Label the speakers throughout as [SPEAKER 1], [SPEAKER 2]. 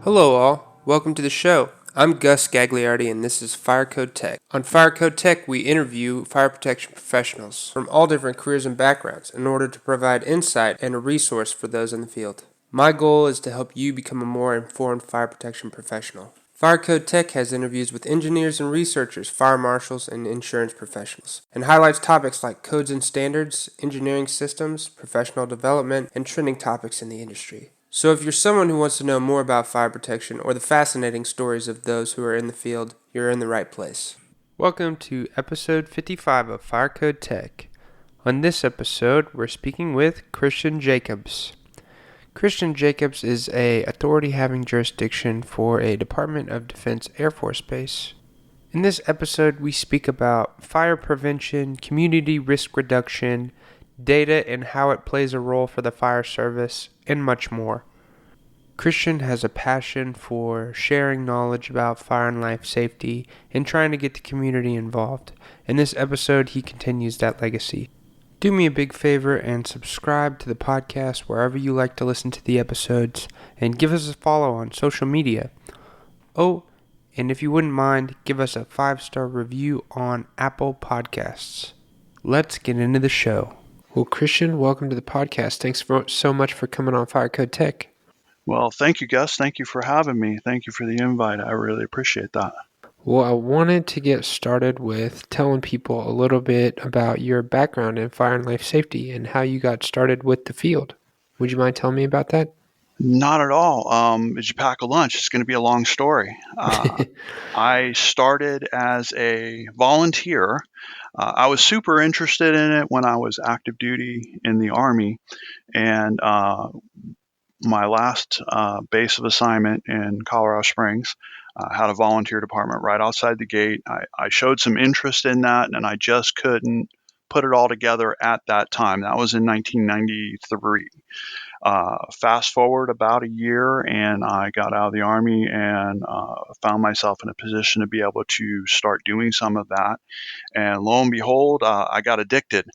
[SPEAKER 1] Hello all, welcome to the show. I'm Gus Gagliardi and this is Fire Code Tech. On Fire Code Tech, we interview fire protection professionals from all different careers and backgrounds in order to provide insight and a resource for those in the field. My goal is to help you become a more informed fire protection professional. Fire Code Tech has interviews with engineers and researchers, fire marshals, and insurance professionals, and highlights topics like codes and standards, engineering systems, professional development, and trending topics in the industry. So if you're someone who wants to know more about fire protection or the fascinating stories of those who are in the field, you're in the right place. Welcome to episode 55 of Fire Code Tech. On this episode, we're speaking with Christian Jacobs. Christian Jacobs is an authority having jurisdiction for a Department of Defense Air Force Base. In this episode, we speak about fire prevention, community risk reduction, data and how it plays a role for the fire service, and much more. Christian has a passion for sharing knowledge about fire and life safety and trying to get the community involved. In this episode, he continues that legacy. Do me a big favor and subscribe to the podcast wherever you like to listen to the episodes, and give us a follow on social media. Oh, and if you wouldn't mind, give us a 5-star review on Apple Podcasts. Let's get into the show. Well, Christian, welcome to the podcast. Thanks so much for coming on Fire Code Tech.
[SPEAKER 2] Well, thank you, Gus. Thank you for having me. Thank you for the invite. I really appreciate that.
[SPEAKER 1] Well, I wanted to get started with telling people a little bit about your background in fire and life safety and how you got started with the field. Would you mind telling me about that?
[SPEAKER 2] Not at all. Did you pack a lunch? It's going to be a long story. I started as a volunteer. I was super interested in it when I was active duty in the Army, and my last base of assignment in Colorado Springs had a volunteer department right outside the gate. I showed some interest in that, and I just couldn't put it all together at that time. That was in 1993. Fast forward about a year, and I got out of the Army and found myself in a position to be able to start doing some of that. And lo and behold, I got addicted.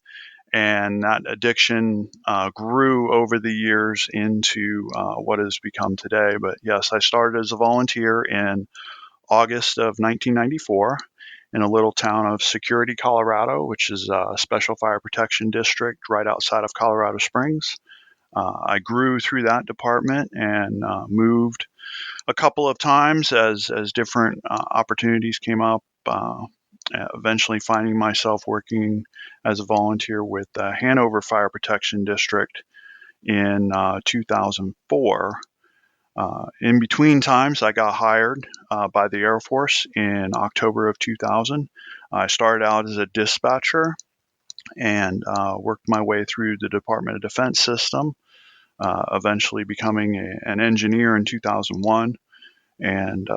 [SPEAKER 2] And that addiction grew over the years into what has become today. But yes, I started as a volunteer in August of 1994 in a little town of Security, Colorado, which is a special fire protection district right outside of Colorado Springs. I grew through that department and moved a couple of times as different opportunities came up. Eventually finding myself working as a volunteer with the Hanover Fire Protection District in 2004. In between times, I got hired by the Air Force in October of 2000. I started out as a dispatcher and worked my way through the Department of Defense system, eventually becoming an engineer in 2001, and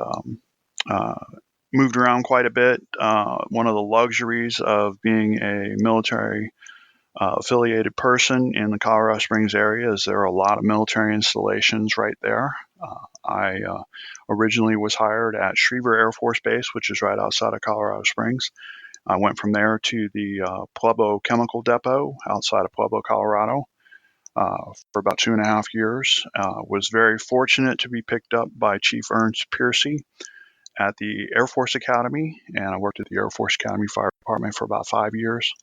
[SPEAKER 2] moved around quite a bit. One of the luxuries of being a military affiliated person in the Colorado Springs area is there are a lot of military installations right there. I originally was hired at Schriever Air Force Base, which is right outside of Colorado Springs. I went from there to the Pueblo Chemical Depot outside of Pueblo, Colorado, for about 2.5 years. Was very fortunate to be picked up by Chief Ernst Piercy at the Air Force Academy, and I worked at the Air Force Academy Fire Department for about 5 years.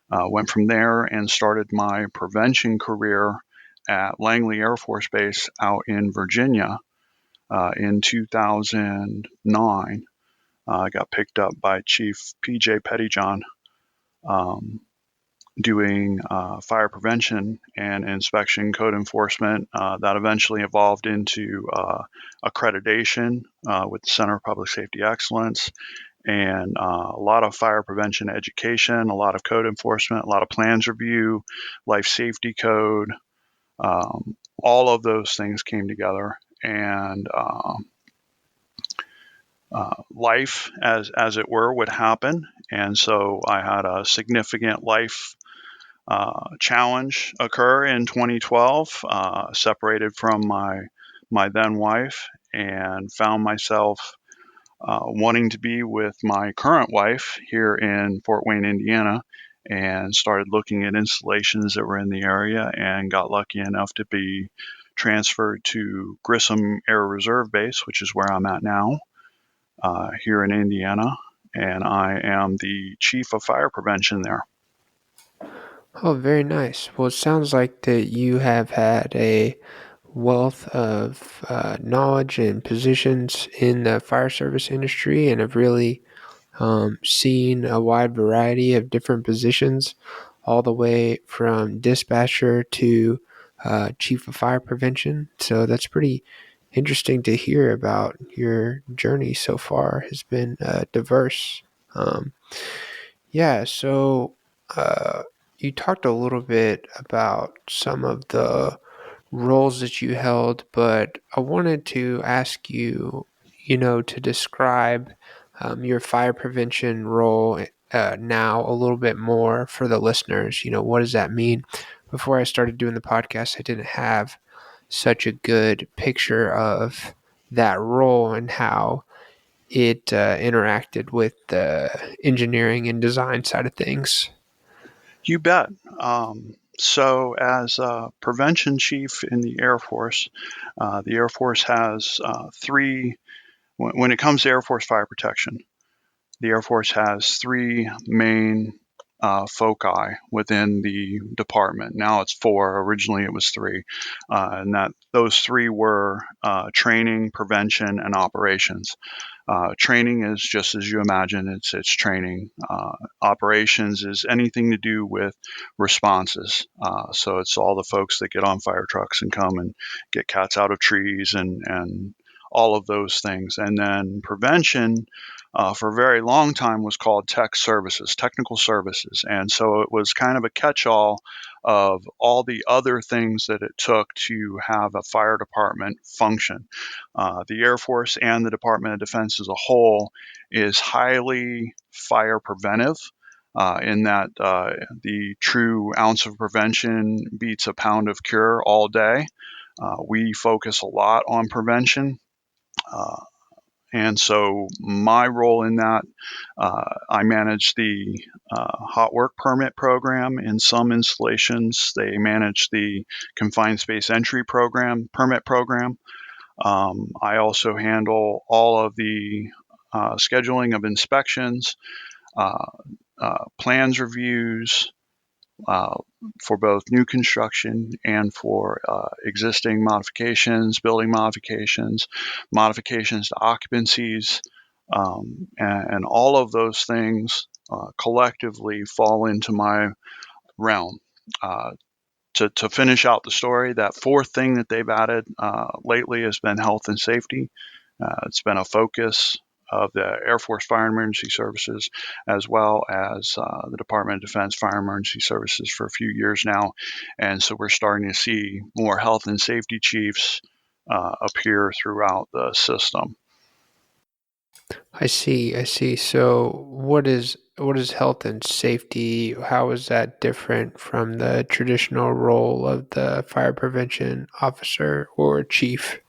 [SPEAKER 2] Went from there and started my prevention career at Langley Air Force Base out in Virginia in 2009. I got picked up by Chief P.J. Pettyjohn doing fire prevention and inspection code enforcement. That eventually evolved into accreditation with the Center of Public Safety Excellence, and a lot of fire prevention education, a lot of code enforcement, a lot of plans review, life safety code. All of those things came together, and life, as it were, would happen. And so I had a significant life challenge occur in 2012, separated from my then wife, and found myself wanting to be with my current wife here in Fort Wayne, Indiana, and started looking at installations that were in the area, and got lucky enough to be transferred to Grissom Air Reserve Base, which is where I'm at now, here in Indiana, and I am the chief of fire prevention there.
[SPEAKER 1] Oh, very nice. Well, it sounds like that you have had a wealth of knowledge and positions in the fire service industry and have really seen a wide variety of different positions, all the way from dispatcher to chief of fire prevention. So that's pretty interesting to hear about. Your journey so far has been diverse. Um, yeah, so uh, you talked a little bit about some of the roles that you held, but I wanted to ask you, to describe your fire prevention role now a little bit more for the listeners. What does that mean? Before I started doing the podcast, I didn't have such a good picture of that role and how it interacted with the engineering and design side of things.
[SPEAKER 2] You bet. So, as prevention chief in the Air Force, the Air Force has three, when it comes to Air Force fire protection, the Air Force has three main foci within the department. Now it's four. Originally it was three. And that those three were training, prevention, and operations. Training is just as you imagine. It's training. Operations is anything to do with responses. So it's all the folks that get on fire trucks and come and get cats out of trees and all of those things. And then prevention, for a very long time, was called technical services. And so it was kind of a catch-all of all the other things that it took to have a fire department function. The Air Force and the Department of Defense as a whole is highly fire preventive. In that the true ounce of prevention beats a pound of cure all day. We focus a lot on prevention. And so my role in that, I manage the hot work permit program in some installations. They manage the confined space entry permit program. I also handle all of the scheduling of inspections, plans reviews, for both new construction and for existing modifications, building modifications, modifications to occupancies, and all of those things collectively fall into my realm. To finish out the story, that fourth thing that they've added lately has been health and safety. It's been a focus of the Air Force Fire and Emergency Services, as well as the Department of Defense Fire and Emergency Services for a few years now. And so we're starting to see more health and safety chiefs appear throughout the system.
[SPEAKER 1] I see. I see. So what is health and safety? How is that different from the traditional role of the fire prevention officer or chief?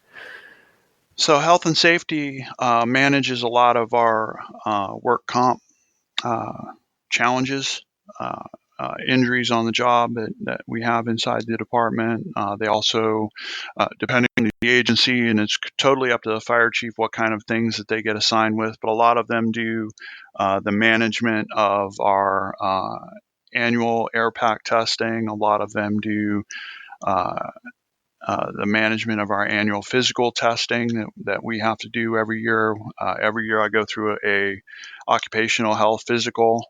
[SPEAKER 2] So health and safety manages a lot of our work comp challenges, injuries on the job that we have inside the department. They also, depending on the agency, and it's totally up to the fire chief what kind of things that they get assigned with, but a lot of them do the management of our annual air pack testing. A lot of them do the management of our annual physical testing that we have to do every year. Every year I go through a occupational health physical,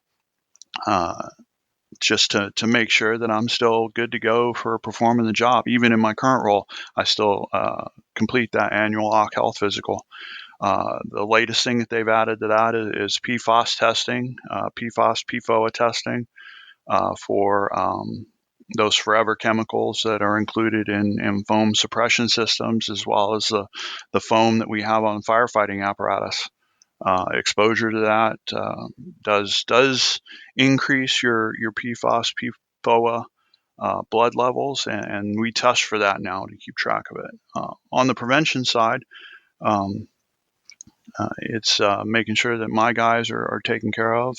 [SPEAKER 2] just to make sure that I'm still good to go for performing the job. Even in my current role, I still complete that annual OC health physical. The latest thing that they've added to that is PFOS testing, PFOA testing for those forever chemicals that are included in foam suppression systems, as well as the foam that we have on firefighting apparatus. Exposure to that does increase your PFOS, PFOA blood levels, and we test for that now to keep track of it. On the prevention side, it's making sure that my guys are taken care of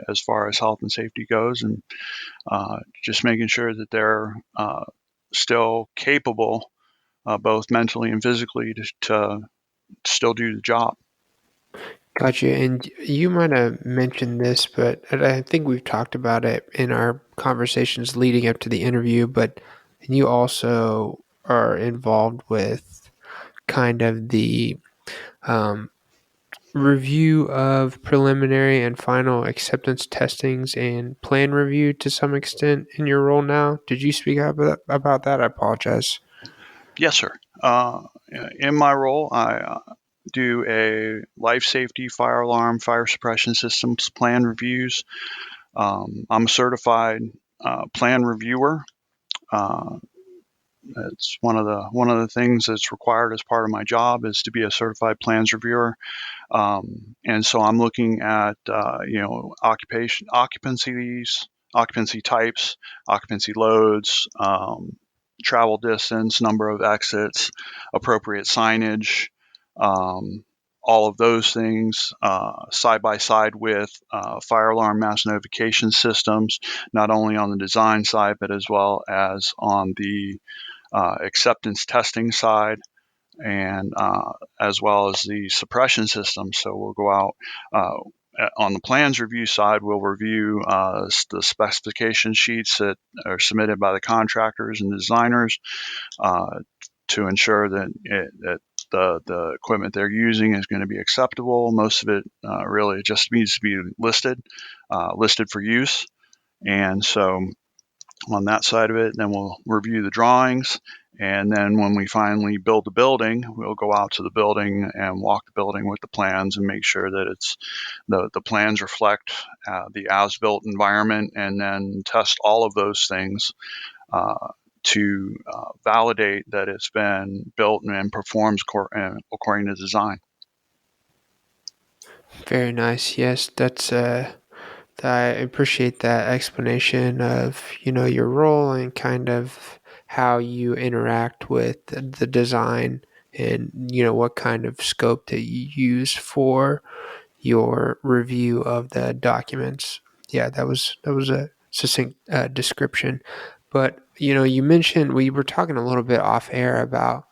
[SPEAKER 2] as far as health and safety goes, and just making sure that they're still capable both mentally and physically, to still do the job.
[SPEAKER 1] Gotcha. And you might have mentioned this, but I think we've talked about it in our conversations leading up to the interview. But you also are involved with kind of the um, review of preliminary and final acceptance testings and plan review to some extent in your role now. Did you speak up about that? I apologize.
[SPEAKER 2] Yes, sir. In my role, I do a life safety, fire alarm, fire suppression systems plan reviews. I'm a certified plan reviewer. Uh, it's one of the things that's required as part of my job is to be a certified plans reviewer. And so I'm looking at occupancy types, occupancy loads, travel distance, number of exits, appropriate signage, um, all of those things side by side with fire alarm mass notification systems, not only on the design side but as well as on the acceptance testing side, and as well as the suppression system. So we'll go out on the plans review side. We'll review the specification sheets that are submitted by the contractors and designers to ensure that the equipment they're using is going to be acceptable. Most of it really just needs to be listed for use. And so on that side of it, then we'll review the drawings. And then when we finally build the building, we'll go out to the building and walk the building with the plans and make sure that it's the plans reflect the as-built environment, and then test all of those things to validate that it's been built and performs according to design.
[SPEAKER 1] Very nice. Yes, that's I appreciate that explanation of, your role and kind of how you interact with the design and, what kind of scope that you use for your review of the documents. Yeah, that was a succinct description. But, you mentioned we were talking a little bit off air about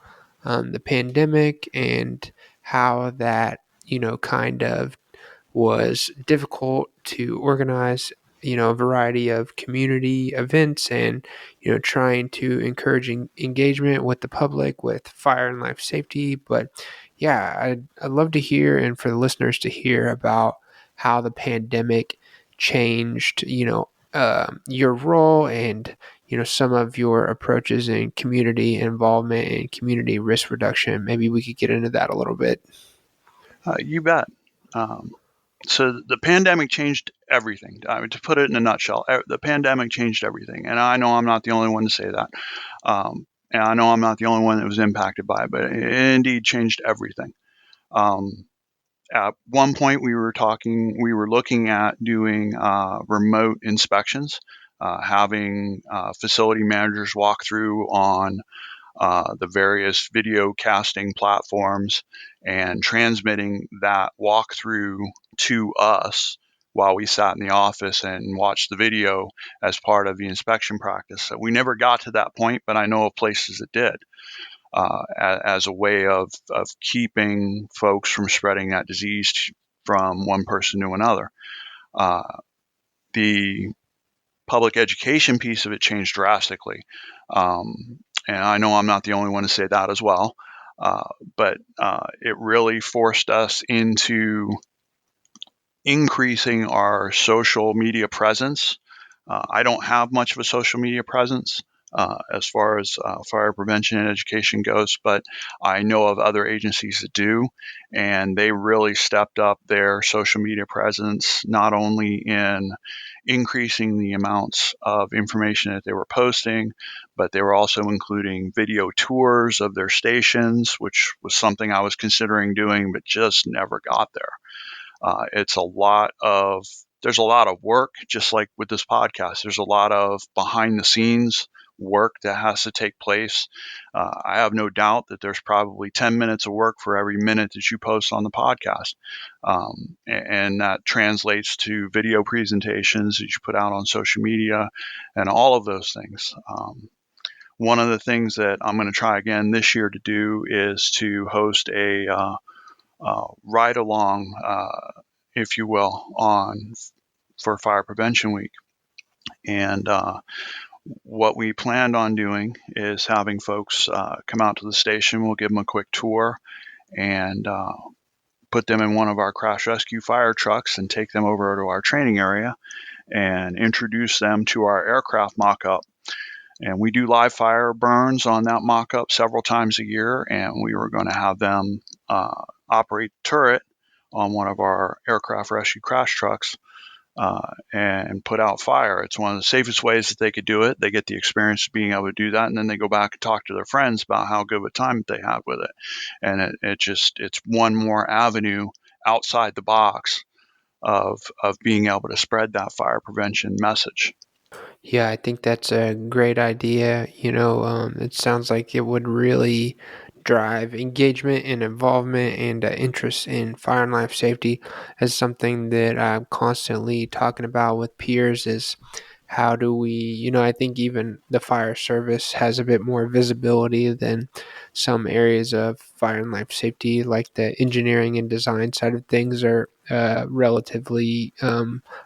[SPEAKER 1] the pandemic and how that, kind of was difficult to organize, a variety of community events and, trying to encourage engagement with the public with fire and life safety. But yeah, I'd love to hear and for the listeners to hear about how the pandemic changed, your role and, some of your approaches in community involvement and community risk reduction. Maybe we could get into that a little bit.
[SPEAKER 2] You bet. Um, so the pandemic changed everything. I mean, to put it in a nutshell, the pandemic changed everything. And I know I'm not the only one to say that. And I know I'm not the only one that was impacted by it, but it indeed changed everything. Um, at one point, we were looking at doing remote inspections, having facility managers walk through on the various video casting platforms and transmitting that walkthrough to us while we sat in the office and watched the video as part of the inspection practice. So we never got to that point, but I know of places that did, as a way of keeping folks from spreading that disease from one person to another. The public education piece of it changed drastically. And I know I'm not the only one to say that as well. But it really forced us into increasing our social media presence. I don't have much of a social media presence as far as fire prevention and education goes, but I know of other agencies that do, and they really stepped up their social media presence, not only in increasing the amounts of information that they were posting, but they were also including video tours of their stations, which was something I was considering doing, but just never got there. There's a lot of work, just like with this podcast. There's a lot of behind the scenes work that has to take place. I have no doubt that there's probably 10 minutes of work for every minute that you post on the podcast. And that translates to video presentations that you put out on social media and all of those things. one of the things that I'm going to try again this year to do is to host a ride along, if you will, on for Fire Prevention Week. And what we planned on doing is having folks come out to the station. We'll give them a quick tour and put them in one of our crash rescue fire trucks and take them over to our training area and introduce them to our aircraft mock-up. And we do live fire burns on that mock-up several times a year, and we were going to have them operate the turret on one of our aircraft rescue crash trucks and put out fire. It's one of the safest ways that they could do it. They get the experience of being able to do that, and then they go back and talk to their friends about how good of a time they had with it. And it's one more avenue outside the box of being able to spread that fire prevention message.
[SPEAKER 1] Yeah, I think that's a great idea. It sounds like it would really drive engagement and involvement and interest in fire and life safety as something that I'm constantly talking about with peers is how do we, I think even the fire service has a bit more visibility than some areas of fire and life safety, like the engineering and design side of things are relatively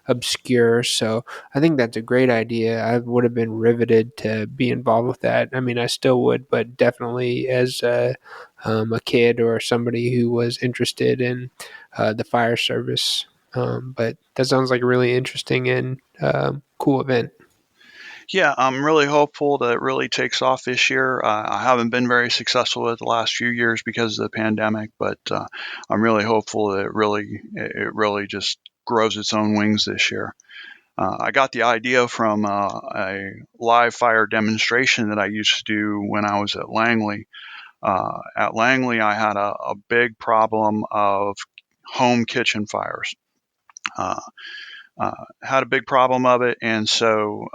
[SPEAKER 1] obscure. So I think that's a great idea. I would have been riveted to be involved with that. I mean, I still would, but definitely as a kid or somebody who was interested in the fire service. But that sounds like a really interesting and cool event.
[SPEAKER 2] Yeah, I'm really hopeful that it really takes off this year. I haven't been very successful with the last few years because of the pandemic, but I'm really hopeful that it really just grows its own wings this year. I got the idea from a live fire demonstration that I used to do when I was at Langley. At Langley, I had a big problem of home kitchen fires. Uh, had a big problem of it, and so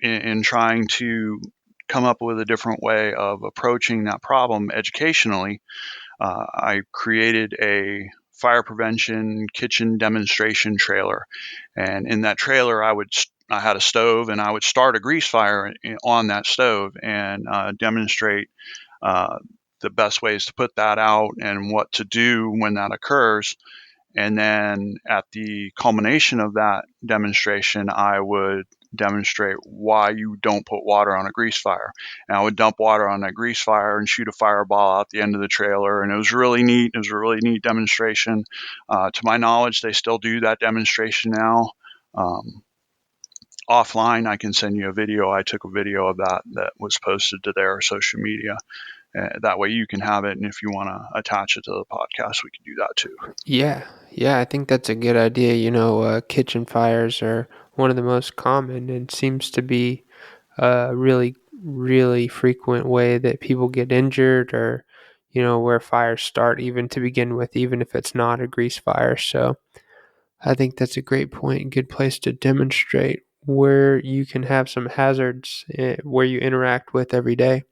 [SPEAKER 2] in trying to come up with a different way of approaching that problem educationally, I created a fire prevention kitchen demonstration trailer. And in that trailer, I had a stove, and I would start a grease fire on that stove and demonstrate uh, the best ways to put that out and what to do when that occurs. And then at the culmination of that demonstration, I would demonstrate why you don't put water on a grease fire. And I would dump water on that grease fire and shoot a fireball out the end of the trailer. And it was really neat. It was a really neat demonstration. To my knowledge, they still do that demonstration now. Offline, I can send you a video. I took a video of that was posted to their social media. That way you can have it. And if you want to attach it to the podcast, we can do that too.
[SPEAKER 1] Yeah, I think that's a good idea. Kitchen fires are one of the most common and seems to be a really, really frequent way that people get injured or, where fires start even to begin with, even if it's not a grease fire. So I think that's a great point, good place to demonstrate where you can have some hazards where you interact with every day.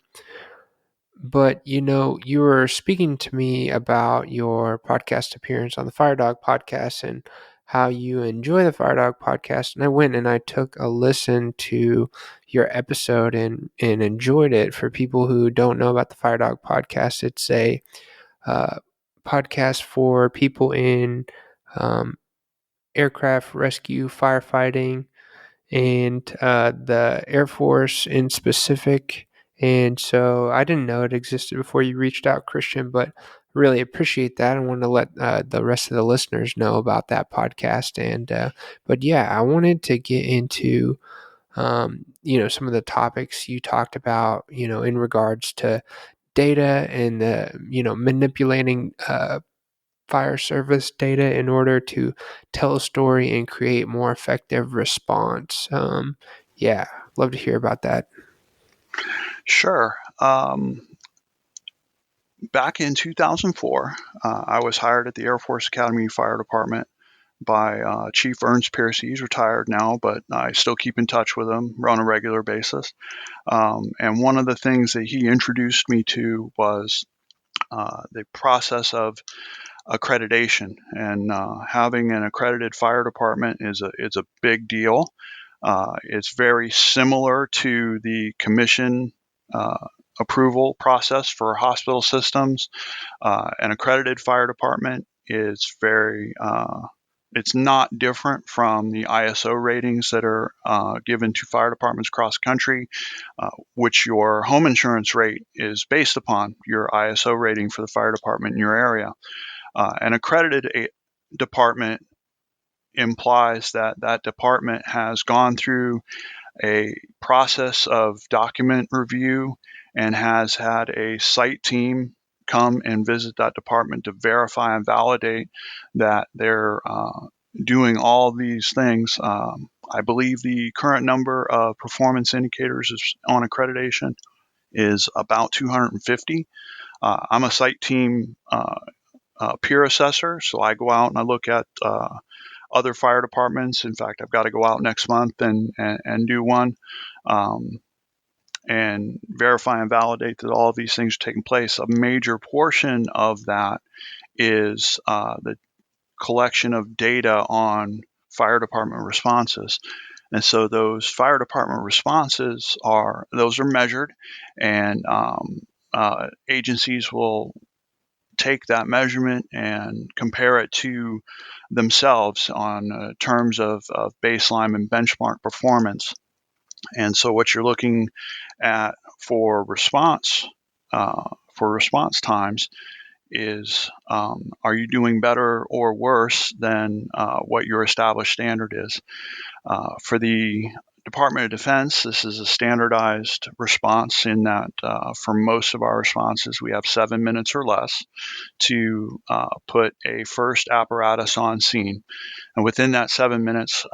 [SPEAKER 1] But you were speaking to me about your podcast appearance on the Fire Dog podcast and how you enjoy the Fire Dog podcast. And I went and I took a listen to your episode and enjoyed it. For people who don't know about the Fire Dog podcast, it's a uh, podcast for people in um, aircraft rescue, firefighting, and the Air Force in specific. And so I didn't know it existed before you reached out, Christian, but really appreciate that. I want to let the rest of the listeners know about that podcast. And but yeah, I wanted to get into some of the topics you talked about, in regards to data and the manipulating fire service data in order to tell a story and create more effective response. Yeah, love to hear about that.
[SPEAKER 2] Sure. Back in 2004, I was hired at the Air Force Academy Fire Department by Chief Ernst Pierce. He's retired now, but I still keep in touch with him on a regular basis. And one of the things that he introduced me to was the process of accreditation. And having an accredited fire department is a big deal. It's very similar to the commission approval process for hospital systems. An accredited fire department is it's not different from the ISO ratings that are given to fire departments across the country, which your home insurance rate is based upon your ISO rating for the fire department in your area. An accredited department implies that that department has gone through a process of document review and has had a site team come and visit that department to verify and validate that they're doing all these things. I believe the current number of performance indicators on accreditation is about 250. I'm a site team peer assessor, so I go out and I look at other fire departments. In fact, I've got to go out next month and do one and verify and validate that all of these things are taking place. A major portion of that is the collection of data on fire department responses. And so those fire department responses are measured, and agencies will take that measurement and compare it to themselves on terms of baseline and benchmark performance. And so what you're looking at for response times is, are you doing better or worse than what your established standard is? For the Department of Defense, this is a standardized response in that for most of our responses, we have 7 minutes or less to put a first apparatus on scene. And within that 7 minutes,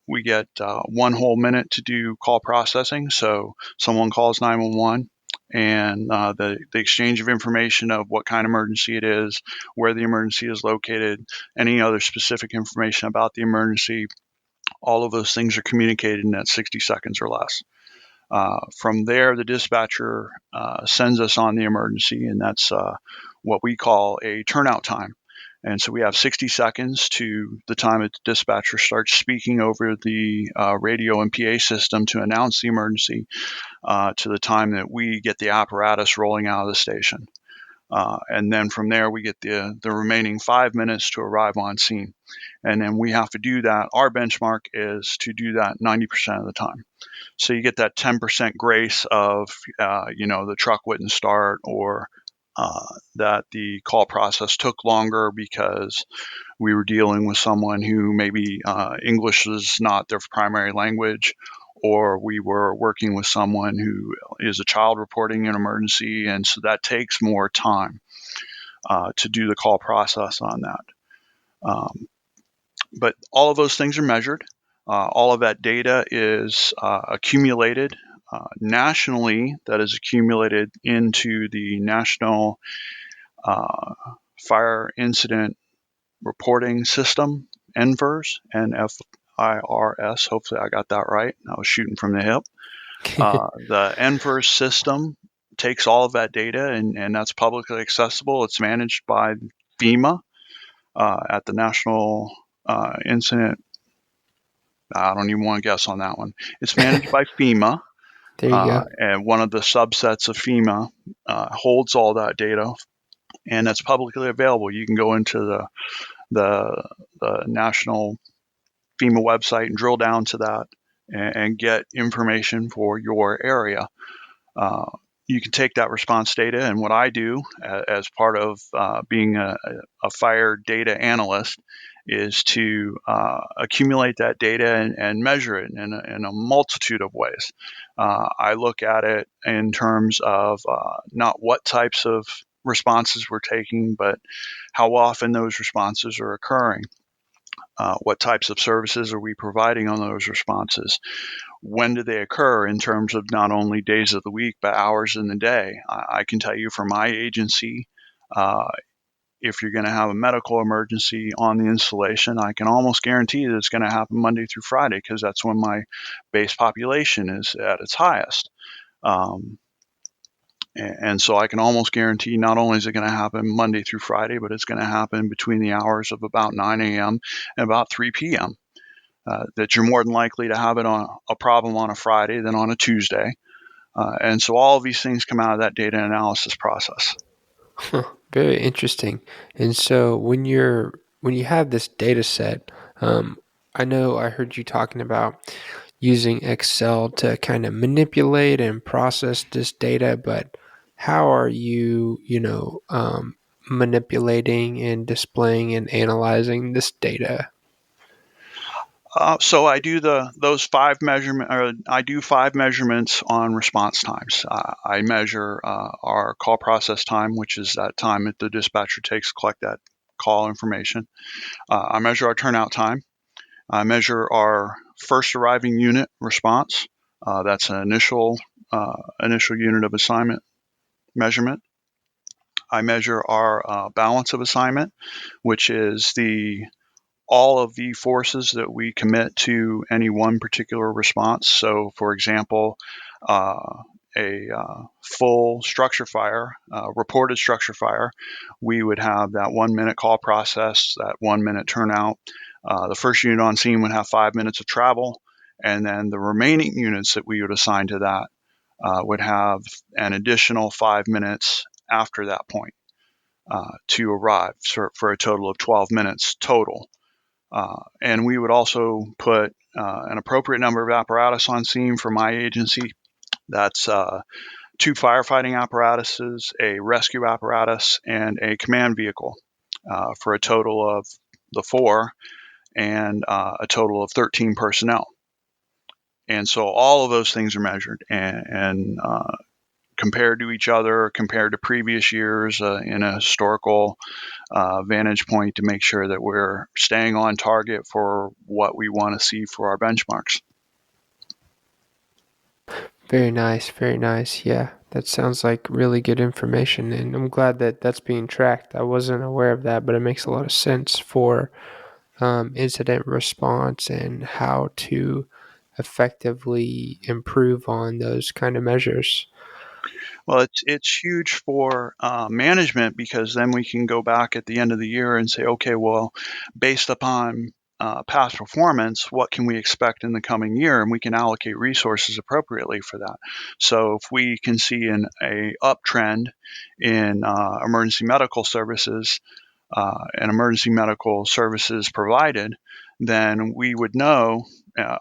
[SPEAKER 2] we get 1 whole minute to do call processing. So someone calls 911 and the exchange of information of what kind of emergency it is, where the emergency is located, any other specific information about the emergency, all of those things are communicated in that 60 seconds or less. From there, the dispatcher sends us on the emergency, and that's what we call a turnout time. And so we have 60 seconds to the time that the dispatcher starts speaking over the radio and PA system to announce the emergency to the time that we get the apparatus rolling out of the station. And then from there, we get the remaining 5 minutes to arrive on scene. And then we have to do that. Our benchmark is to do that 90% of the time. So you get that 10% grace of, the truck wouldn't start, or that the call process took longer because we were dealing with someone who maybe English is not their primary language, or we were working with someone who is a child reporting an emergency, and so that takes more time to do the call process on that. But all of those things are measured. All of that data is accumulated nationally. That is accumulated into the National Fire Incident Reporting System, NFIRS, NFIRS. Hopefully I got that right. I was shooting from the hip. The NFIRS system takes all of that data, and that's publicly accessible. It's managed by FEMA at the National Incident. I don't even want to guess on that one. It's managed by FEMA.
[SPEAKER 1] There you go.
[SPEAKER 2] And one of the subsets of FEMA holds all that data, and that's publicly available. You can go into the national FEMA website and drill down to that and get information for your area. You can take that response data, and what I do as part of being a fire data analyst is to accumulate that data and measure it in a multitude of ways. I look at it in terms of not what types of responses we're taking, but how often those responses are occurring. What types of services are we providing on those responses? When do they occur in terms of not only days of the week, but hours in the day? I can tell you for my agency, if you're going to have a medical emergency on the installation, I can almost guarantee that it's going to happen Monday through Friday, because that's when my base population is at its highest. And so I can almost guarantee not only is it going to happen Monday through Friday, but it's going to happen between the hours of about 9 a.m. and about 3 p.m. That you're more than likely to have it on a problem on a Friday than on a Tuesday. And so all of these things come out of that data analysis process.
[SPEAKER 1] Huh, very interesting. And so when you have this data set, I know I heard you talking about using Excel to kind of manipulate and process this data, but how are you, manipulating and displaying and analyzing this data?
[SPEAKER 2] So I do I do 5 measurements on response times. I measure our call process time, which is that time that the dispatcher takes to collect that call information. I measure our turnout time. I measure our first arriving unit response. That's an initial unit of assignment measurement. I measure our balance of assignment, which is the all of the forces that we commit to any one particular response. So, for example, a full structure fire, reported structure fire, we would have that 1 minute call process, that 1 minute turnout. The first unit on scene would have 5 minutes of travel, and then the remaining units that we would assign to that would have an additional 5 minutes after that point to arrive for a total of 12 minutes total. And we would also put an appropriate number of apparatus on scene for my agency. That's 2 firefighting apparatuses, a rescue apparatus, and a command vehicle for a total of the 4 and a total of 13 personnel. And so all of those things are measured and compared to each other, compared to previous years in a historical vantage point to make sure that we're staying on target for what we want to see for our benchmarks.
[SPEAKER 1] Very nice, very nice. Yeah, that sounds like really good information, and I'm glad that that's being tracked. I wasn't aware of that, but it makes a lot of sense for incident response and how to effectively improve on those kind of measures.
[SPEAKER 2] Well, it's huge for management because then we can go back at the end of the year and say, okay, well, based upon past performance, what can we expect in the coming year? And we can allocate resources appropriately for that. So if we can see a uptrend in emergency medical services and emergency medical services provided, then we would know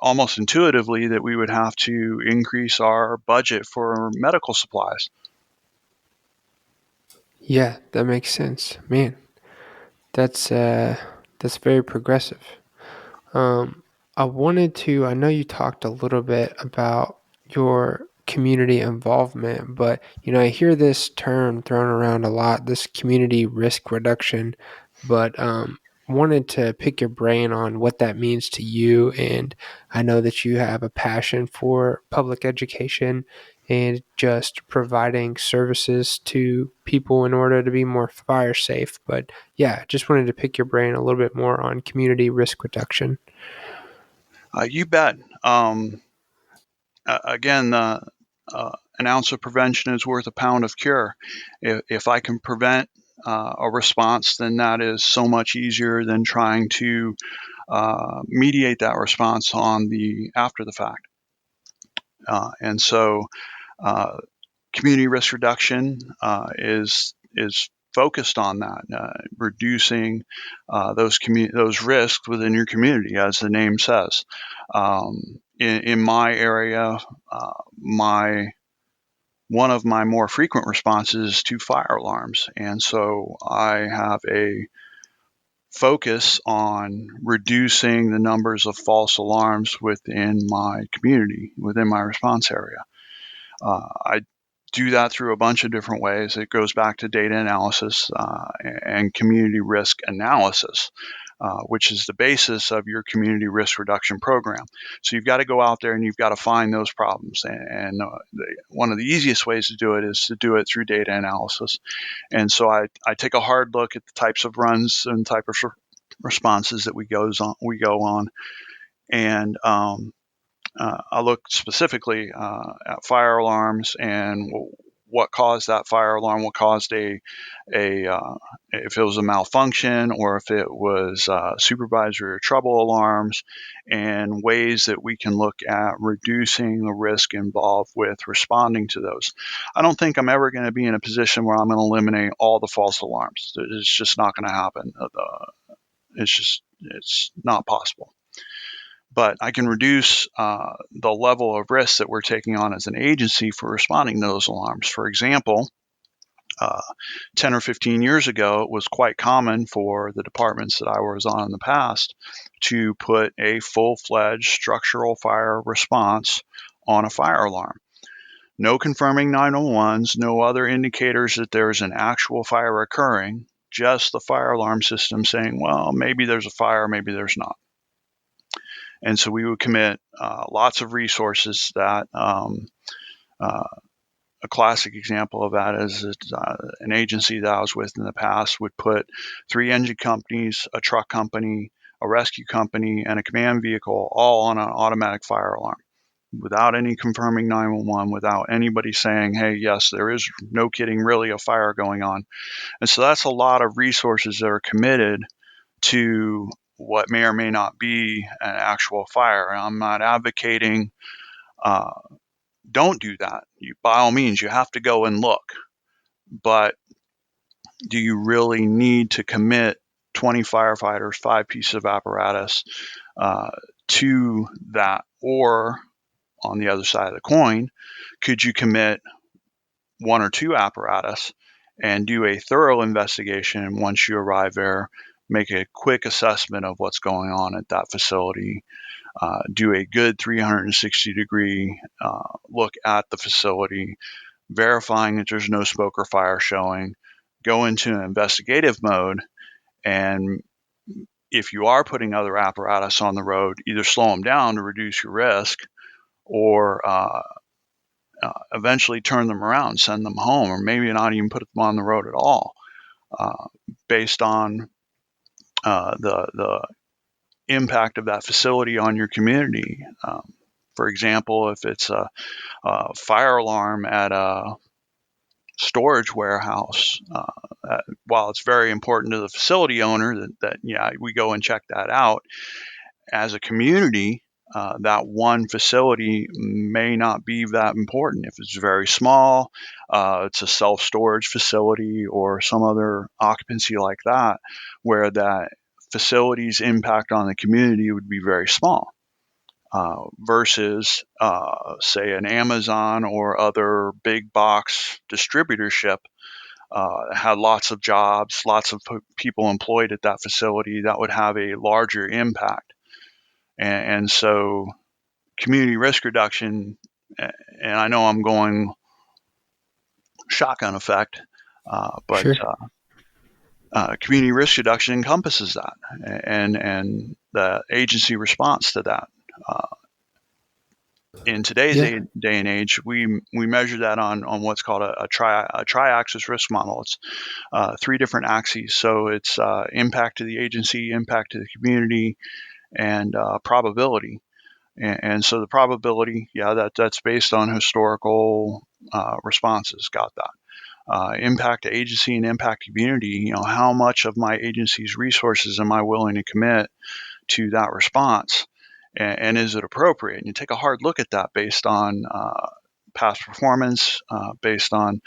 [SPEAKER 2] almost intuitively that we would have to increase our budget for medical supplies.
[SPEAKER 1] Yeah, that makes sense. Man, that's very progressive. Um, I know you talked a little bit about your community involvement, but I hear this term thrown around a lot, this community risk reduction, but wanted to pick your brain on what that means to you. And I know that you have a passion for public education and just providing services to people in order to be more fire safe. But yeah, just wanted to pick your brain a little bit more on community risk reduction.
[SPEAKER 2] You bet. Again, an ounce of prevention is worth a pound of cure. If I can prevent a response, then that is so much easier than trying to mediate that response on the after the fact. And so, community risk reduction is focused on that, reducing those risks within your community, as the name says. In my area, my one of my more frequent responses to fire alarms, and so I have a focus on reducing the numbers of false alarms within my community, within my response area. I do that through a bunch of different ways. It goes back to data analysis and community risk analysis, which is the basis of your community risk reduction program. So you've got to go out there and you've got to find those problems. And one of the easiest ways to do it is to do it through data analysis. And so I take a hard look at the types of runs and type of responses that we go on, and I look specifically at fire alarms and what caused that fire alarm, what caused if it was a malfunction or if it was supervisory or trouble alarms, and ways that we can look at reducing the risk involved with responding to those. I don't think I'm ever going to be in a position where I'm going to eliminate all the false alarms. It's just not going to happen. It's not possible. But I can reduce the level of risk that we're taking on as an agency for responding to those alarms. For example, 10 or 15 years ago, it was quite common for the departments that I was on in the past to put a full-fledged structural fire response on a fire alarm. No confirming 911s, no other indicators that there's an actual fire occurring, just the fire alarm system saying, well, maybe there's a fire, maybe there's not. And so we would commit lots of resources that a classic example of that is an agency that I was with in the past would put 3 engine companies, a truck company, a rescue company, and a command vehicle all on an automatic fire alarm without any confirming 911, without anybody saying, hey, yes, there is, no kidding, really a fire going on. And so that's a lot of resources that are committed to what may or may not be an actual fire. And I'm not advocating don't do that. By all means, you have to go and look. But do you really need to commit 20 firefighters, 5 pieces of apparatus to that? Or on the other side of the coin, could you commit 1 or 2 apparatus and do a thorough investigation once you arrive there, make a quick assessment of what's going on at that facility, do a good 360-degree look at the facility, verifying that there's no smoke or fire showing, go into an investigative mode, and if you are putting other apparatus on the road, either slow them down to reduce your risk or eventually turn them around, send them home, or maybe not even put them on the road at all, based on the impact of that facility on your community. For example, if it's a fire alarm at a storage warehouse, while it's very important to the facility owner that yeah, we go and check that out, as a community, that one facility may not be that important. If it's very small, it's a self-storage facility or some other occupancy like that, where that facility's impact on the community would be very small. Versus, say, an Amazon or other big box distributorship had lots of jobs, lots of people employed at that facility, that would have a larger impact. And so community risk reduction, and I know I'm going shotgun effect, but
[SPEAKER 1] Sure.
[SPEAKER 2] Community risk reduction encompasses that, and the agency response to that. In today's
[SPEAKER 1] Yeah.
[SPEAKER 2] day and age, we measure that on what's called a tri-axis risk model. It's 3 different axes. So it's impact to the agency, impact to the community, and probability. And so the probability, yeah, that's based on historical responses. Got that. Impact to agency and impact to community. You know, how much of my agency's resources am I willing to commit to that response, and is it appropriate? And you take a hard look at that based on past performance, based on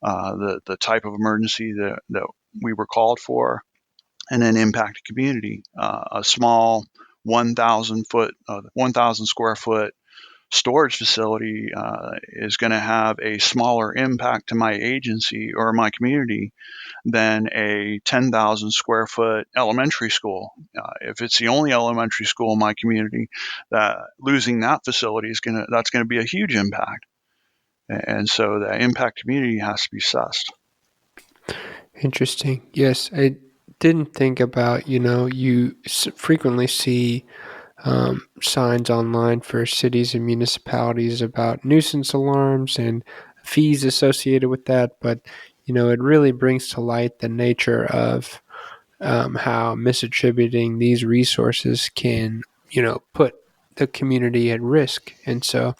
[SPEAKER 2] the type of emergency that we were called for, and then impact to community. A small 1,000 square foot storage facility is going to have a smaller impact to my agency or my community than a 10,000 square foot elementary school. If it's the only elementary school in my community, that losing that facility that's going to be a huge impact. And so the impact community has to be sussed.
[SPEAKER 1] Interesting. Yes, I didn't think about, you frequently see signs online for cities and municipalities about nuisance alarms and fees associated with that, but, it really brings to light the nature of how misattributing these resources can, put the community at risk. And so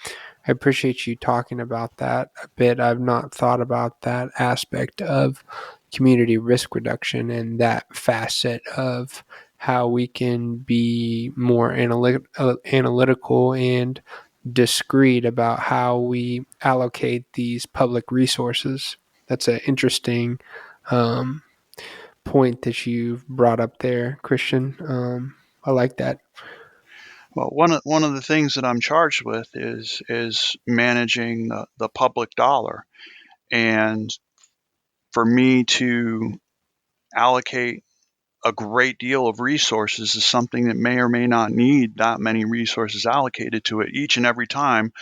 [SPEAKER 1] I appreciate you talking about that a bit. I've not thought about that aspect of community risk reduction and that facet of how we can be more analytical and discreet about how we allocate these public resources. That's an interesting um, point that you've brought up there, Christian. I like that.
[SPEAKER 2] Well, one of the things that I'm charged with is managing the public dollar, and for me to allocate a great deal of resources is something that may or may not need that many resources allocated to it each and every time,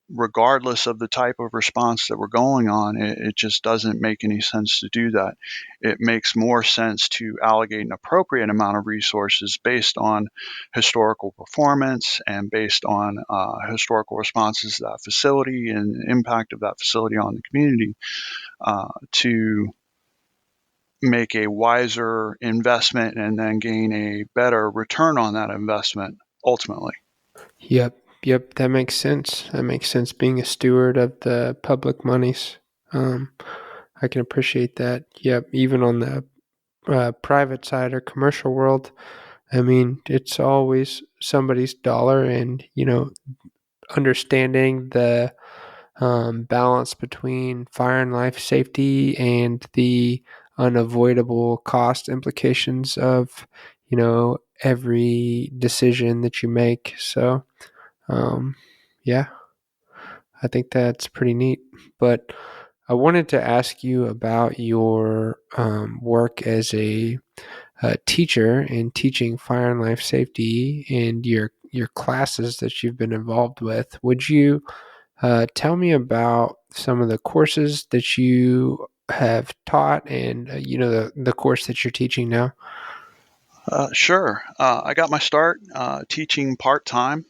[SPEAKER 2] regardless of the type of response that we're going on. It just doesn't make any sense to do that. It makes more sense to allocate an appropriate amount of resources based on historical performance and based on historical responses to that facility and the impact of that facility on the community, to make a wiser investment and then gain a better return on that investment ultimately.
[SPEAKER 1] Yep, yep, that makes sense. That makes sense. Being a steward of the public monies, um, I can appreciate that. Yep, even on the private side or commercial world, I mean, it's always somebody's dollar, and understanding the balance between fire and life safety and the unavoidable cost implications of every decision that you make. So, um, yeah, I think that's pretty neat. But I wanted to ask you about your work as a teacher and teaching fire and life safety and your classes that you've been involved with. Would you tell me about some of the courses that you have taught and the course that you're teaching now?
[SPEAKER 2] Sure. I got my start teaching part-time,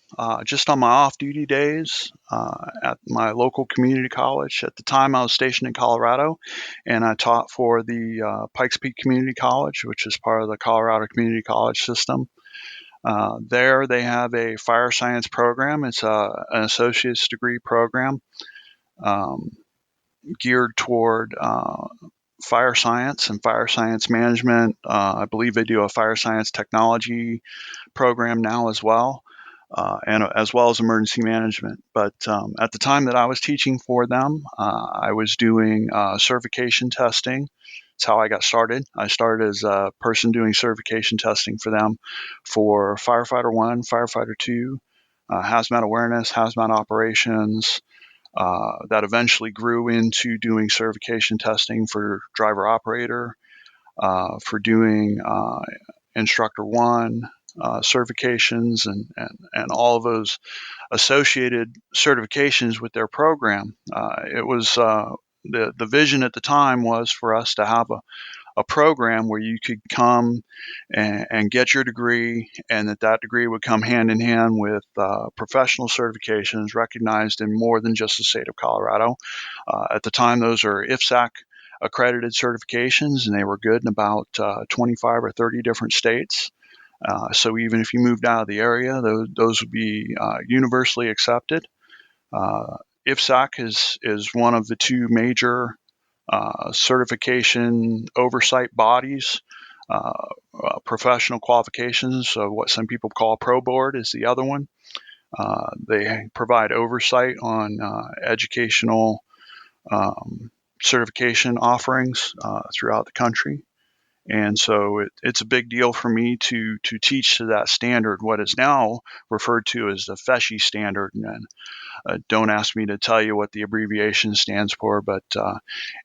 [SPEAKER 2] just on my off-duty days, at my local community college. At the time, I was stationed in Colorado, and I taught for the Pikes Peak Community College, which is part of the Colorado Community College system. There, they have a fire science program. It's an associate's degree program, um, geared toward fire science and fire science management. I believe they do a fire science technology program now as well, and as well as emergency management. But at the time that I was teaching for them, I was doing certification testing. That's how I got started. I started as a person doing certification testing for them for firefighter 1, firefighter 2, hazmat awareness, hazmat operations. That eventually grew into doing certification testing for driver operator, for doing instructor 1 certifications, and all of those associated certifications with their program. It was the vision at the time was for us to have a program where you could come and get your degree, and that degree would come hand in hand with professional certifications recognized in more than just the state of Colorado. At the time, those are IFSAC accredited certifications, and they were good in about 25 or 30 different states. So even if you moved out of the area, those would be universally accepted. IFSAC is one of the two major certification oversight bodies. Professional qualifications, so what some people call a pro board, is the other one. They provide oversight on educational certification offerings throughout the country. And so it's a big deal for me to teach to that standard, what is now referred to as the FESI standard. And don't ask me to tell you what the abbreviation stands for, but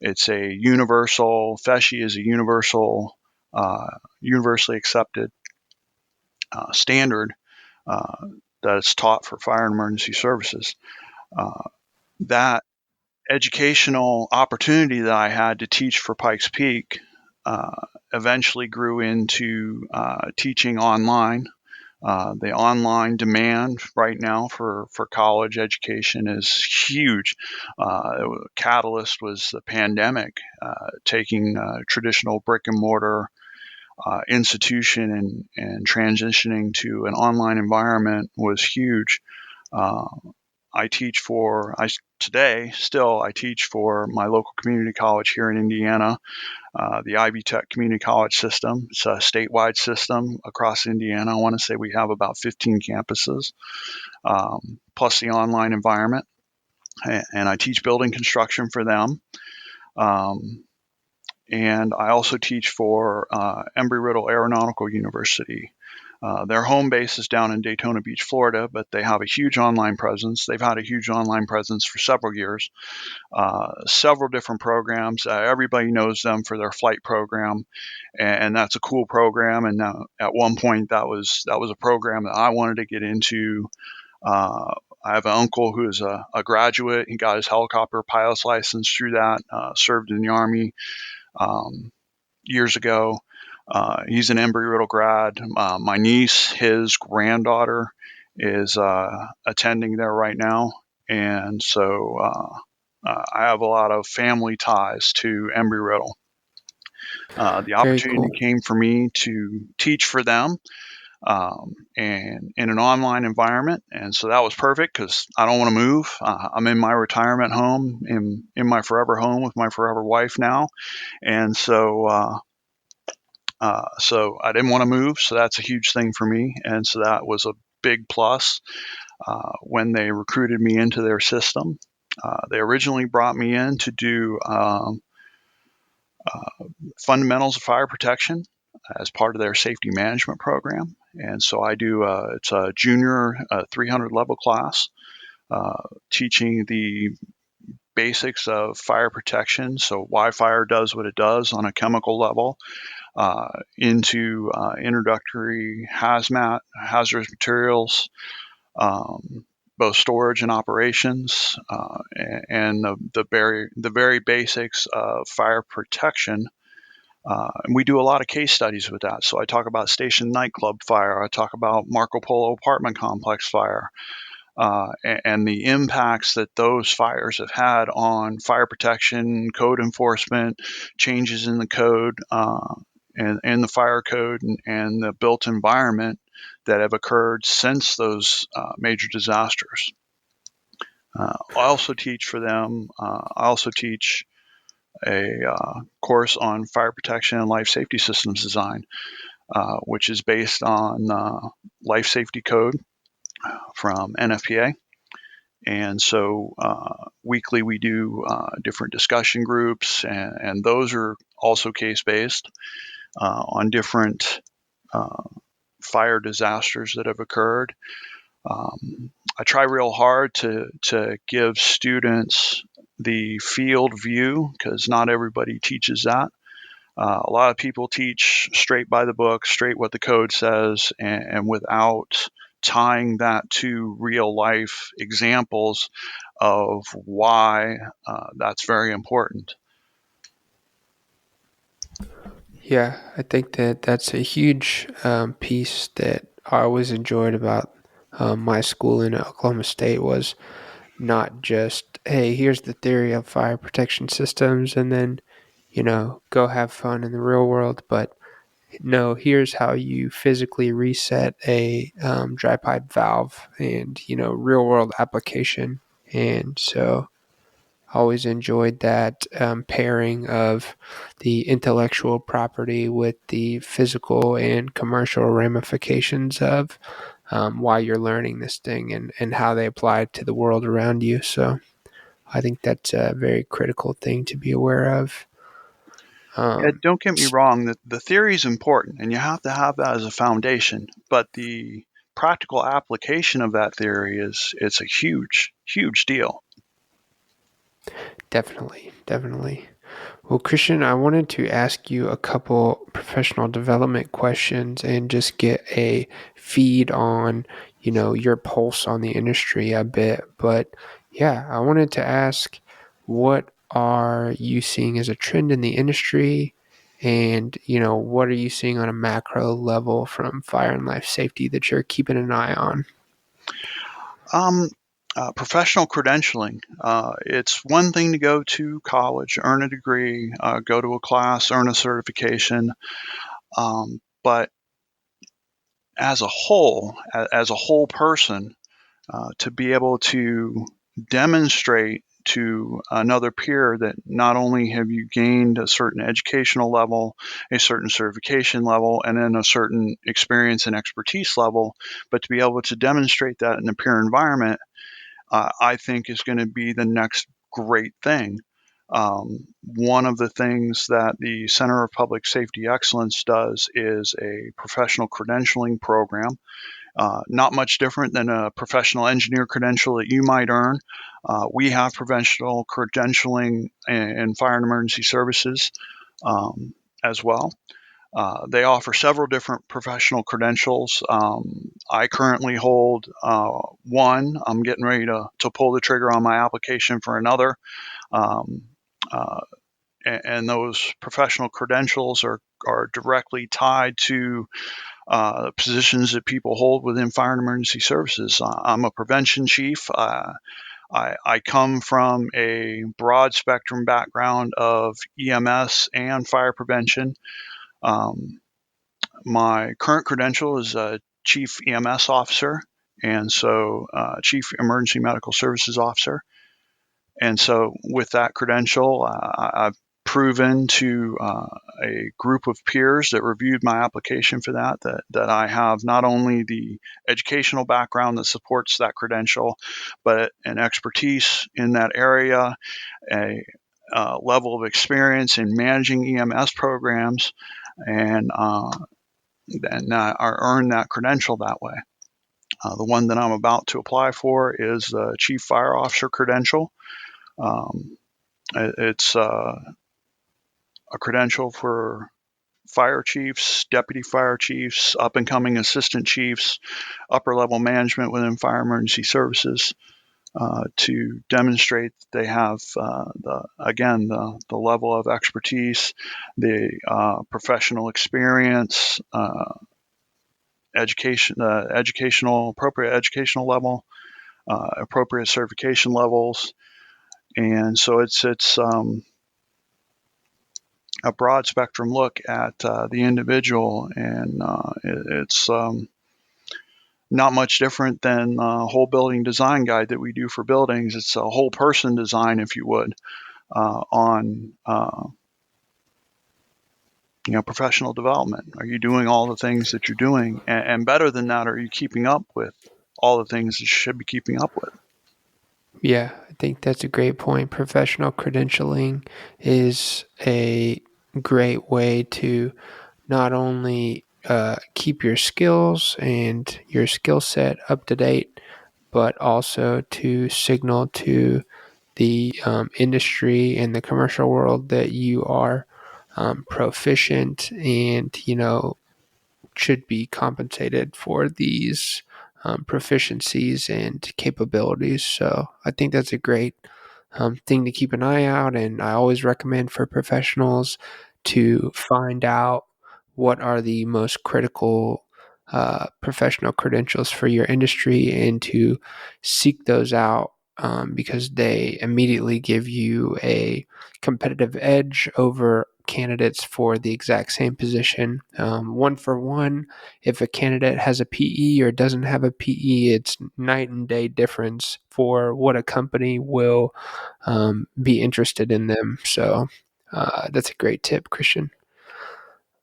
[SPEAKER 2] it's a universal, FESI is a universal, universally accepted standard that's taught for fire and emergency services. That educational opportunity that I had to teach for Pikes Peak eventually grew into teaching online. The online demand right now for college education is huge. Catalyst was the pandemic, taking traditional brick and mortar institution and transitioning to an online environment was huge. Uh, I teach for, today still, I teach for my local community college here in Indiana, the Ivy Tech Community College system. It's a statewide system across Indiana. I want to say we have about 15 campuses, plus the online environment. And I teach building construction for them. And I also teach for Embry-Riddle Aeronautical University. Their home base is down in Daytona Beach, Florida, but they have a huge online presence. They've had a huge online presence for several years, several different programs. Everybody knows them for their flight program, and that's a cool program. And at one point, that was a program that I wanted to get into. I have an uncle who is a graduate. He got his helicopter pilot's license through that, served in the Army years ago. He's an Embry-Riddle grad. My niece, his granddaughter, is attending there right now. And so I have a lot of family ties to Embry-Riddle. The
[SPEAKER 1] Very
[SPEAKER 2] opportunity
[SPEAKER 1] cool.
[SPEAKER 2] came for me to teach for them and in an online environment. And so that was perfect because I don't want to move. I'm in my retirement home, in my forever home with my forever wife now. And so I didn't want to move. So that's a huge thing for me. And so that was a big plus when they recruited me into their system. They originally brought me in to do fundamentals of fire protection as part of their safety management program. And so I do, it's a junior 300 level class, teaching the basics of fire protection. So why fire does what it does on a chemical level, into introductory hazmat, hazardous materials, both storage and operations, and the very basics of fire protection. And we do a lot of case studies with that. So I talk about Station Nightclub fire. I talk about Marco Polo apartment complex fire, and the impacts that those fires have had on fire protection, code enforcement, changes in the code, and the fire code and the built environment that have occurred since those major disasters. I also teach for them. I also teach a course on fire protection and life safety systems design, which is based on life safety code from NFPA. And so weekly we do different discussion groups, and those are also case-based on different fire disasters that have occurred. I try real hard to give students the field view because not everybody teaches that. A lot of people teach straight by the book, straight what the code says, and without tying that to real life examples of why that's very important.
[SPEAKER 1] Yeah, I think that that's a huge piece that I always enjoyed about my school in Oklahoma State was not just, hey, here's the theory of fire protection systems and then, go have fun in the real world, but no, here's how you physically reset a dry pipe valve and, real world application. And so always enjoyed that pairing of the intellectual property with the physical and commercial ramifications of why you're learning this thing and how they apply to the world around you. So I think that's a very critical thing to be aware of.
[SPEAKER 2] Yeah, don't get me wrong, the theory is important and you have to have that as a foundation, but the practical application of that theory it's a huge, huge deal.
[SPEAKER 1] Definitely, definitely. Well, Christian, I wanted to ask you a couple professional development questions and just get a feed on, your pulse on the industry a bit. But yeah, I wanted to ask, what are you seeing as a trend in the industry? And, what are you seeing on a macro level from fire and life safety that you're keeping an eye on?
[SPEAKER 2] Professional credentialing. It's one thing to go to college, earn a degree, go to a class, earn a certification. But as a whole person, to be able to demonstrate to another peer that not only have you gained a certain educational level, a certain certification level, and then a certain experience and expertise level, but to be able to demonstrate that in a peer environment, I think is going to be the next great thing. One of the things that the Center of Public Safety Excellence does is a professional credentialing program. Not much different than a professional engineer credential that you might earn. We have professional credentialing in fire and emergency services as well. They offer several different professional credentials. I currently hold one. I'm getting ready to pull the trigger on my application for another. Um, uh, and those professional credentials are directly tied to positions that people hold within fire and emergency services. I'm a prevention chief. I come from a broad spectrum background of EMS and fire prevention. Um, my current credential is a chief EMS officer, and so chief emergency medical services officer. And so, with that credential, I've proven to a group of peers that reviewed my application for that I have not only the educational background that supports that credential, but an expertise in that area, a level of experience in managing EMS programs, and I earned that credential that way. The one that I'm about to apply for is the Chief Fire Officer credential. It's a credential for fire chiefs, deputy fire chiefs, up and coming assistant chiefs, upper level management within fire emergency services, to demonstrate that they have the level of expertise, the professional experience, appropriate educational level, appropriate certification levels, and so it's a broad spectrum look at the individual, and it's not much different than a whole building design guide that we do for buildings. It's a whole person design, if you would, on professional development. Are you doing all the things that you're doing, and better than that, are you keeping up with all the things that you should be keeping up with?
[SPEAKER 1] Yeah, I think that's a great point. Professional credentialing is a great way to not only keep your skills and your skill set up to date, but also to signal to the industry and the commercial world that you are proficient and, should be compensated for these proficiencies and capabilities. So I think that's a great thing to keep an eye out. And I always recommend for professionals to find out what are the most critical professional credentials for your industry and to seek those out because they immediately give you a competitive edge over candidates for the exact same position. One for one, if a candidate has a PE or doesn't have a PE, it's night and day difference for what a company will be interested in them. So that's a great tip, Christian.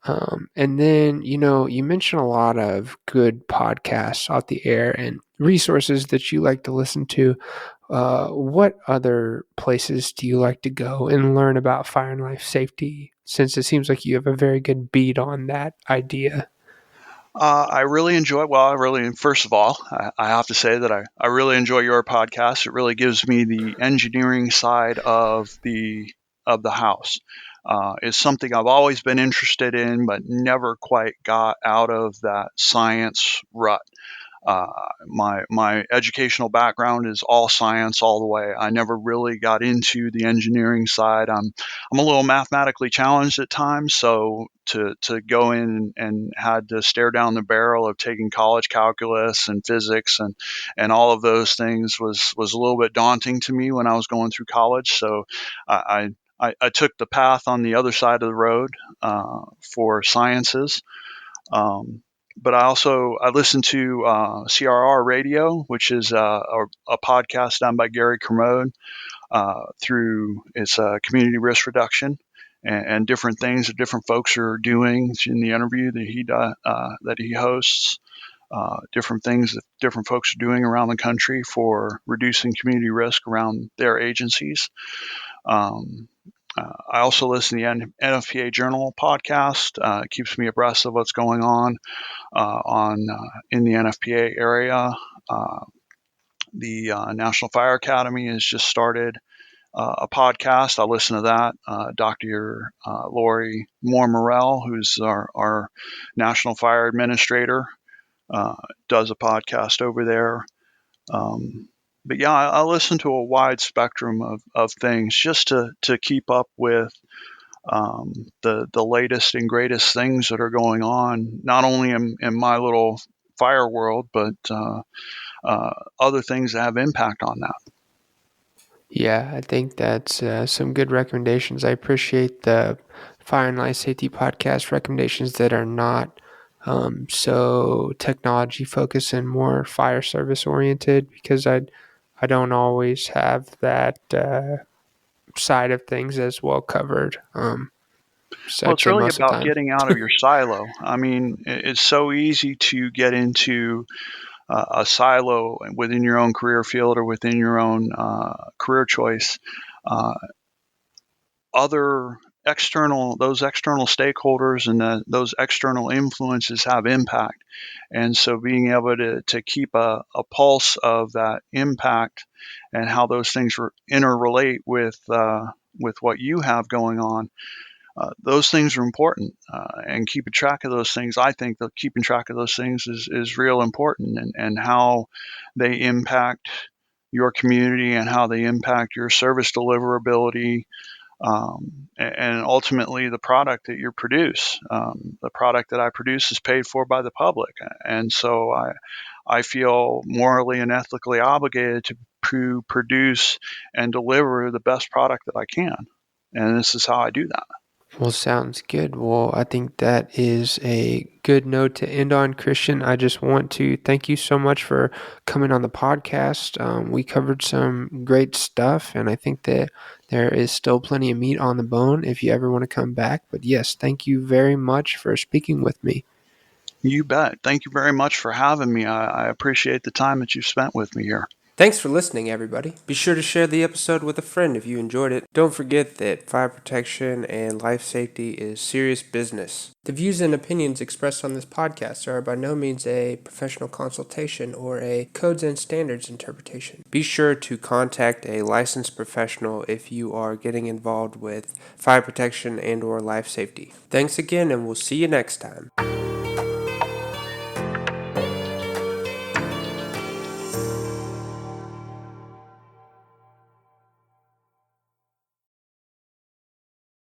[SPEAKER 1] And then, you mentioned a lot of good podcasts off the air and resources that you like to listen to. What other places do you like to go and learn about fire and life safety? Since it seems like you have a very good beat on that idea.
[SPEAKER 2] I really enjoy. Well, first of all, I have to say that I really enjoy your podcast. It really gives me the engineering side of the house. It's something I've always been interested in, but never quite got out of that science rut. My educational background is all science all the way. I never really got into the engineering side. I'm a little mathematically challenged at times, so to go in and had to stare down the barrel of taking college calculus and physics and all of those things was a little bit daunting to me when I was going through college. So I took the path on the other side of the road for sciences. Um, but I listen to CRR Radio, which is a podcast done by Gary Kermode through its community risk reduction and different things that different folks are doing in the interview that he hosts. Different things that different folks are doing around the country for reducing community risk around their agencies. I also listen to the NFPA Journal podcast. It keeps me abreast of what's going on in the NFPA area. The National Fire Academy has just started a podcast. I listen to that. Dr. Lori Moore Morrell, who's our National Fire Administrator, does a podcast over there. But yeah, I listen to a wide spectrum of things just to keep up with the latest and greatest things that are going on, not only in my little fire world, but other things that have impact on that.
[SPEAKER 1] Yeah, I think that's some good recommendations. I appreciate the fire and life safety podcast recommendations that are not so technology focused and more fire service oriented, because I don't always have that side of things as well covered. So
[SPEAKER 2] Well,
[SPEAKER 1] I'd
[SPEAKER 2] it's
[SPEAKER 1] say
[SPEAKER 2] really
[SPEAKER 1] most of the
[SPEAKER 2] about
[SPEAKER 1] time.
[SPEAKER 2] getting out of your silo. I mean, it's so easy to get into a silo within your own career field or within your own career choice. Other those external stakeholders and those external influences have impact. And so being able to keep a pulse of that impact and how those things interrelate with what you have going on, those things are important. And keeping track of those things, I think that keeping track of those things is real important, and how they impact your community and how they impact your service deliverability, and ultimately the product that you produce. The product that I produce is paid for by the public, and so I feel morally and ethically obligated to produce and deliver the best product that I can, and this is how I do that.
[SPEAKER 1] Well, sounds good. Well, I think that is a good note to end on, Christian. I just want to thank you so much for coming on the podcast. We covered some great stuff, and I think that there is still plenty of meat on the bone if you ever want to come back. But yes, thank you very much for speaking with me.
[SPEAKER 2] You bet. Thank you very much for having me. I appreciate the time that you've spent with me here.
[SPEAKER 1] Thanks for listening, everybody. Be sure to share the episode with a friend if you enjoyed it. Don't forget that fire protection and life safety is serious business. The views and opinions expressed on this podcast are by no means a professional consultation or a codes and standards interpretation. Be sure to contact a licensed professional if you are getting involved with fire protection and or life safety. Thanks again, and we'll see you next time.